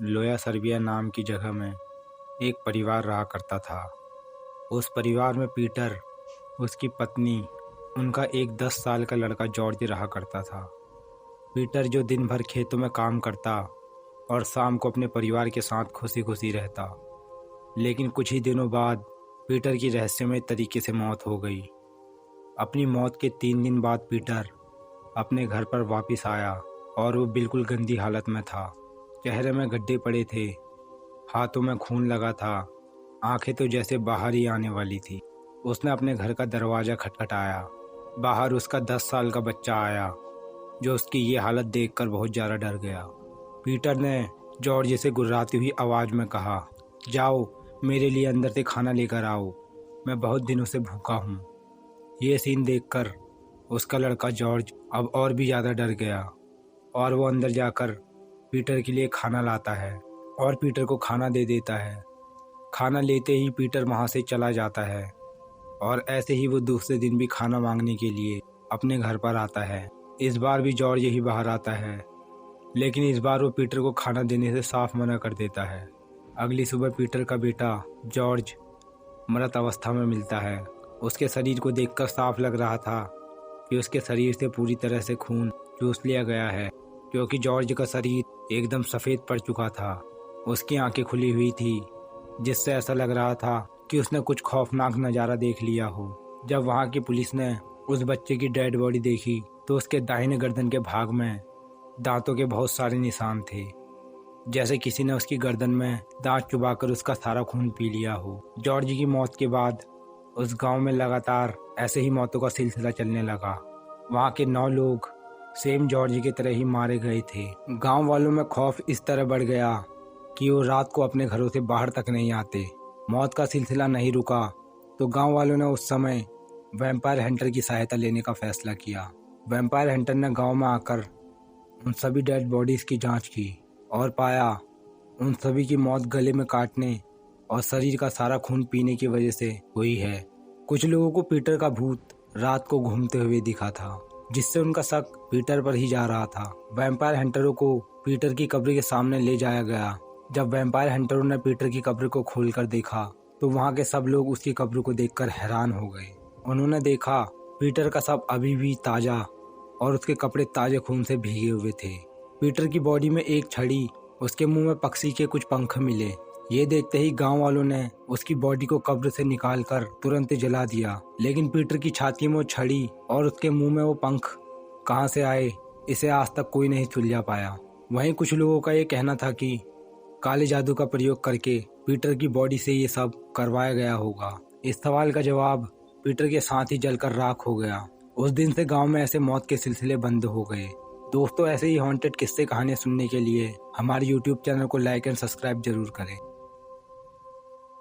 लोया Serbia नाम की जगह में एक परिवार रहा करता था। उस परिवार में पीटर, उसकी पत्नी, उनका एक 10 साल का लड़का जॉर्ज रहा करता था। पीटर जो दिन भर खेतों में काम करता और शाम को अपने परिवार के साथ खुशी खुशी रहता। लेकिन कुछ ही दिनों बाद पीटर की रहस्यमय तरीके से मौत हो गई। अपनी मौत के 3 दिन बाद पीटर अपने घर पर वापस आया और वो बिल्कुल गंदी हालत में था। चेहरे में गड्ढे पड़े थे, हाथों में खून लगा था, आंखें तो जैसे बाहर ही आने वाली थी। उसने अपने घर का दरवाज़ा खटखटाया। बाहर उसका 10 साल का बच्चा आया, जो उसकी ये हालत देखकर बहुत ज़्यादा डर गया। पीटर ने जॉर्ज से गुर्राती हुई आवाज़ में कहा, जाओ मेरे लिए अंदर से खाना लेकर आओ, मैं बहुत दिनों से भूखा हूँ। ये सीन देखकर उसका लड़का जॉर्ज अब और भी ज़्यादा डर गया और वो अंदर जाकर पीटर के लिए खाना लाता है और पीटर को खाना दे देता है। खाना लेते ही पीटर वहाँ से चला जाता है और ऐसे ही वो दूसरे दिन भी खाना मांगने के लिए अपने घर पर आता है। इस बार भी जॉर्ज ही बाहर आता है, लेकिन इस बार वो पीटर को खाना देने से साफ मना कर देता है। अगली सुबह पीटर का बेटा जॉर्ज मृत अवस्था में मिलता है। उसके शरीर को देखकर साफ लग रहा था कि उसके शरीर से पूरी तरह से खून चूस लिया गया है, क्योंकि जॉर्ज का शरीर एकदम सफ़ेद पड़ चुका था। उसकी आंखें खुली हुई थी, जिससे ऐसा लग रहा था कि उसने कुछ खौफनाक नज़ारा देख लिया हो। जब वहाँ की पुलिस ने उस बच्चे की डेड बॉडी देखी तो उसके दाहिने गर्दन के भाग में दांतों के बहुत सारे निशान थे, जैसे किसी ने उसकी गर्दन में दांत चुबाकर उसका सारा खून पी लिया हो। जॉर्ज की मौत के बाद उस गांव में लगातार ऐसे ही मौतों का सिलसिला चलने लगा। वहाँ के 9 लोग सेम जॉर्ज की तरह ही मारे गए थे। गांव वालों में खौफ इस तरह बढ़ गया कि वो रात को अपने घरों से बाहर तक नहीं आते। मौत का सिलसिला नहीं रुका तो गांव वालों ने उस समय वैम्पायर हंटर की सहायता लेने का फैसला किया। वैम्पायर हंटर ने गांव में आकर उन सभी डेड बॉडीज़ की जांच की और पाया उन सभी की मौत गले में काटने और शरीर का सारा खून पीने की वजह से हुई है। कुछ लोगों को पीटर का भूत रात को घूमते हुए दिखा था, जिससे उनका शक पीटर पर ही जा रहा था। वैम्पायर हंटरों को पीटर की कब्र के सामने ले जाया गया। जब वैम्पायर हंटरों ने पीटर की कब्र को खोलकर देखा तो वहाँ के सब लोग उसकी कब्र को देखकर हैरान हो गए। उन्होंने देखा पीटर का शव अभी भी ताज़ा और उसके कपड़े ताजे खून से भीगे हुए थे। पीटर की बॉडी में एक छड़ी, उसके मुंह में पक्षी के कुछ पंख मिले। ये देखते ही गांव वालों ने उसकी बॉडी को कब्र से निकालकर तुरंत जला दिया। लेकिन पीटर की छाती में वो छड़ी और उसके मुंह में वो पंख कहां से आए, इसे आज तक कोई नहीं सुलझा पाया। वहीं कुछ लोगों का ये कहना था कि काले जादू का प्रयोग करके पीटर की बॉडी से ये सब करवाया गया होगा। इस सवाल का जवाब पीटर के साथ ही जलकर राख हो गया। उस दिन से गांव में ऐसे मौत के सिलसिले बंद हो गए। दोस्तों, ऐसे ही हॉन्टेड किस्से कहानियां सुनने के लिए हमारे YouTube चैनल को लाइक एंड सब्सक्राइब जरूर करें।